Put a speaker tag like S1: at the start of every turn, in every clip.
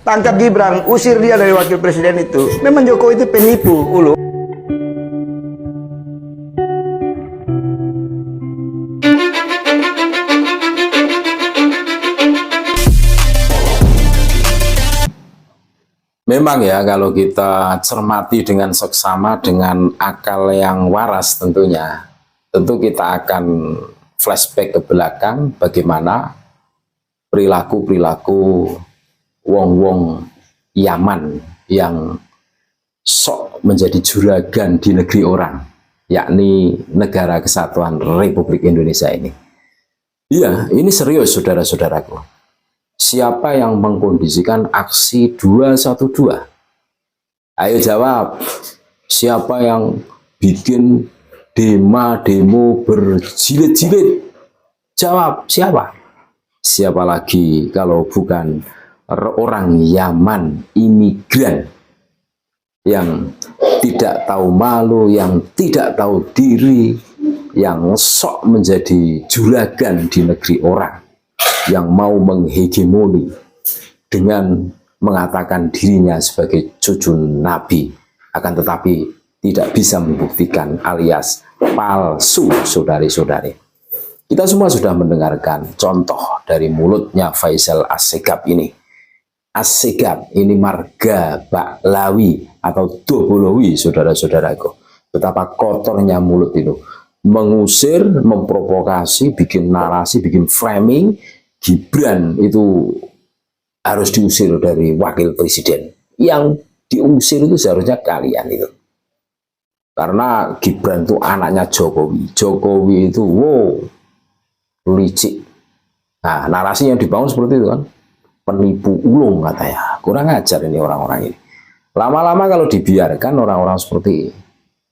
S1: tangkap Gibran, usir dia dari wakil presiden itu. Memang Jokowi itu penipu, ulu.
S2: Memang ya, kalau kita cermati dengan seksama, dengan akal yang waras tentunya, tentu kita akan flashback ke belakang bagaimana perilaku-perilaku wong-wong Yaman yang sok menjadi juragan di negeri orang, yakni Negara Kesatuan Republik Indonesia ini. Iya, ini serius saudara-saudaraku. Siapa yang mengkondisikan aksi 212? Ayo jawab. Siapa yang bikin demo berjilid-jilid? Jawab, siapa? Siapa lagi kalau bukan orang Yaman, imigran yang tidak tahu malu, yang tidak tahu diri, yang sok menjadi juragan di negeri orang, yang mau menghegemoni dengan mengatakan dirinya sebagai cucu Nabi, akan tetapi tidak bisa membuktikan, alias palsu, saudari-saudari. Kita semua sudah mendengarkan contoh dari mulutnya Faisal Assegaf ini. Assegaf ini marga Baklawi atau Dobolowi, saudara-saudaraku. Betapa kotornya mulut itu. Mengusir, memprovokasi, bikin narasi, bikin framing. Gibran itu harus diusir dari wakil presiden. Yang diusir itu seharusnya kalian itu. Karena Gibran itu anaknya Jokowi. Jokowi itu wow, licik. Nah, narasi yang dibangun seperti itu kan. Penipu ulung katanya. Kurang ajar ini orang-orang ini. Lama-lama kalau dibiarkan orang-orang seperti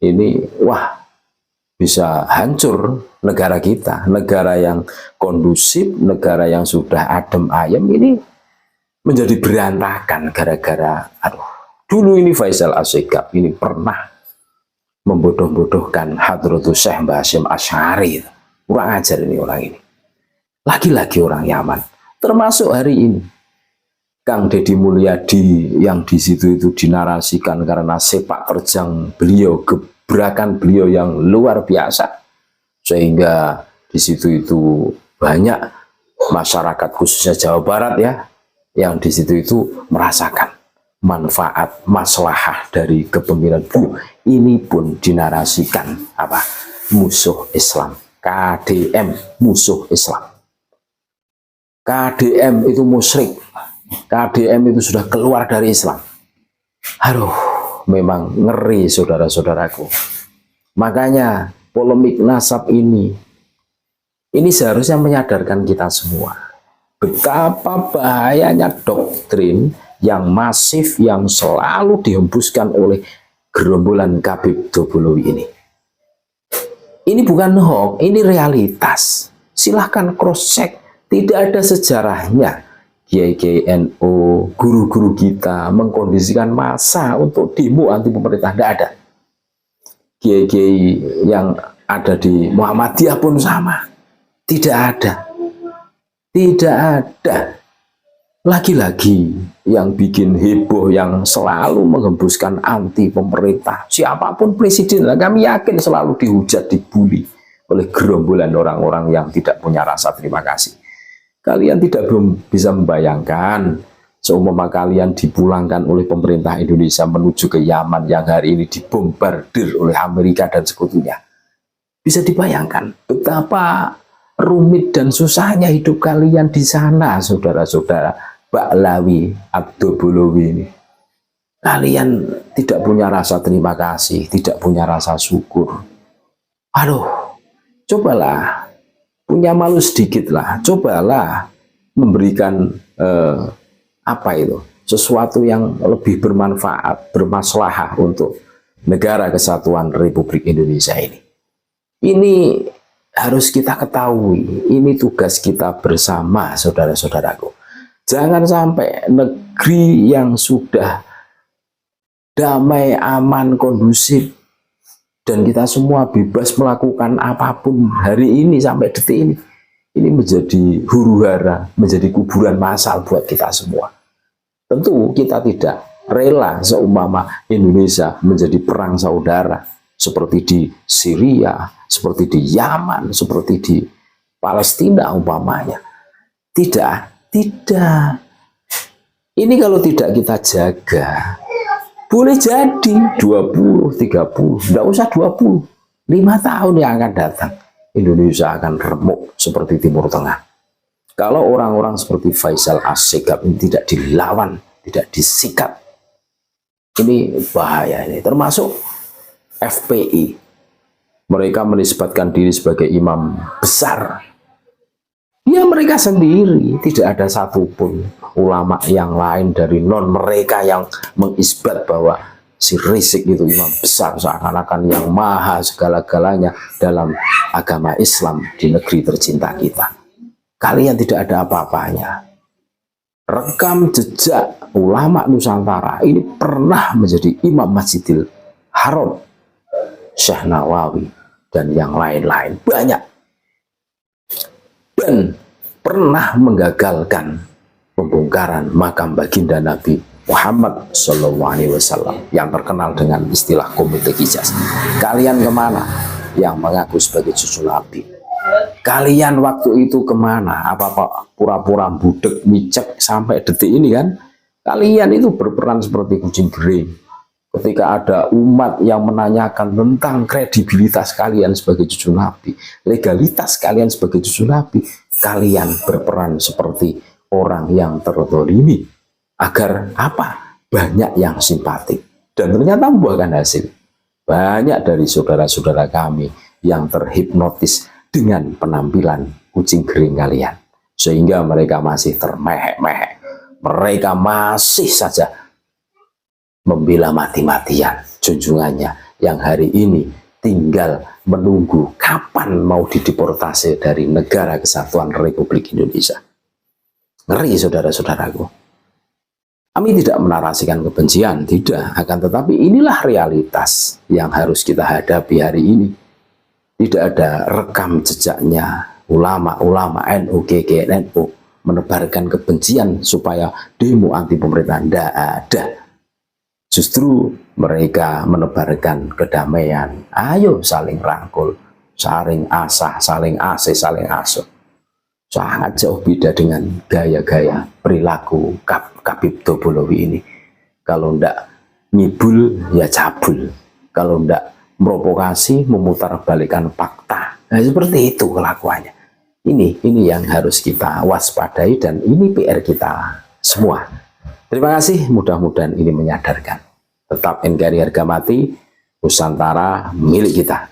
S2: ini, wah, bisa hancur negara kita. Negara yang kondusif, negara yang sudah adem ayem ini menjadi berantakan gara-gara, aduh, dulu ini Faisal Assegaf ini pernah membodoh-bodohkan Hadratus Syekh Mbah Hasyim Asy'ari. Kurang ajar ini orang ini. Lagi-lagi orang Yaman. Termasuk hari ini Kang Deddy Mulyadi yang di situ itu dinarasikan karena sepak terjang beliau, gebrakan beliau yang luar biasa, sehingga di situ itu banyak masyarakat khususnya Jawa Barat ya, yang di situ itu merasakan manfaat maslahah dari kepemimpinan beliau. Ini pun dinarasikan apa? Musuh Islam, KDM, musuh Islam. KDM itu musyrik, KDM itu sudah keluar dari Islam. Aduh, memang ngeri saudara-saudaraku. Makanya polemik nasab ini seharusnya menyadarkan kita semua betapa bahayanya doktrin yang masif yang selalu dihembuskan oleh gerombolan Habib Dobolowi ini. Ini bukan hoax, ini realitas. Silahkan cross check. Tidak ada sejarahnya Kiai-Kiai NU, guru-guru kita mengkondisikan massa untuk demo anti pemerintah. Tidak ada. Kiai-Kiai yang ada di Muhammadiyah pun sama. Tidak ada. Tidak ada. Lagi-lagi yang bikin heboh, yang selalu menghembuskan anti pemerintah. Siapapun presiden, kami yakin selalu dihujat, dibully oleh gerombolan orang-orang yang tidak punya rasa terima kasih. Kalian tidak bisa membayangkan seumpama kalian dipulangkan oleh pemerintah Indonesia menuju ke Yaman yang hari ini dibombardir oleh Amerika dan sekutunya. Bisa dibayangkan betapa rumit dan susahnya hidup kalian di sana, saudara-saudara Baklawi, Dobolowi ini. Kalian tidak punya rasa terima kasih, tidak punya rasa syukur. Aduh, cobalah. Punya malu sedikit lah, cobalah memberikan sesuatu yang lebih bermanfaat, bermaslahah untuk Negara Kesatuan Republik Indonesia ini. Ini harus kita ketahui, ini tugas kita bersama, saudara-saudaraku. Jangan sampai negeri yang sudah damai, aman, kondusif, dan kita semua bebas melakukan apapun hari ini sampai detik ini menjadi huru-hara, menjadi kuburan massal buat kita semua. Tentu kita tidak rela seumpama Indonesia menjadi perang saudara seperti di Syria, seperti di Yaman, seperti di Palestina umpamanya. Tidak, tidak. Ini kalau tidak kita jaga, boleh jadi 20, 30, tidak usah 20, 5 tahun yang akan datang, Indonesia akan remuk seperti Timur Tengah. Kalau orang-orang seperti Faisal Assegaf ini tidak dilawan, tidak disikat, ini bahaya ini. Termasuk FPI, mereka menisbatkan diri sebagai imam besar. Ya mereka sendiri, tidak ada satupun ulama yang lain dari non mereka yang mengisbat bahwa si Rizik itu imam besar, seakan-akan yang maha segala-galanya dalam agama Islam di negeri tercinta kita. Kalian tidak ada apa-apanya. Rekam jejak ulama Nusantara ini pernah menjadi imam Masjidil Haram, Syekh Nawawi dan yang lain-lain banyak. Dan pernah menggagalkan pembongkaran makam baginda Nabi Muhammad SAW yang terkenal dengan istilah Komite Hijaz. Kalian kemana yang mengaku sebagai cucu Nabi? Kalian waktu itu kemana? Apa pura-pura budek micek sampai detik ini kan? Kalian itu berperan seperti kucing kering. Ketika ada umat yang menanyakan tentang kredibilitas kalian sebagai cucu Nabi, legalitas kalian sebagai cucu Nabi, kalian berperan seperti orang yang terzalimi agar apa? Banyak yang simpatik. Dan ternyata membuahkan hasil. Banyak dari saudara-saudara kami yang terhipnotis dengan penampilan kucing kering kalian. Sehingga mereka masih termehek-mehek. Mereka masih saja membela mati-matian junjungannya yang hari ini tinggal menunggu kapan mau dideportasi dari Negara Kesatuan Republik Indonesia. Ngeri saudara-saudaraku. Kami tidak menarasikan kebencian, tidak. Akan tetapi inilah realitas yang harus kita hadapi hari ini. Tidak ada rekam jejaknya ulama-ulama NU, GGNU menebarkan kebencian supaya demo anti pemerintahan. Tidak ada. Justru mereka menebarkan kedamaian. Ayo saling rangkul, saling asah, saling asih, saling asuh. Sangat jauh beda dengan gaya-gaya perilaku Habib Dobolowi ini. Kalau ndak ngibul, ya cabul. Kalau ndak memprovokasi, memutarbalikkan fakta. Nah, seperti itu kelakuannya. Ini yang harus kita waspadai dan ini PR kita semua. Terima kasih, mudah-mudahan ini menyadarkan. Tetap NKRI harga mati, Nusantara milik kita.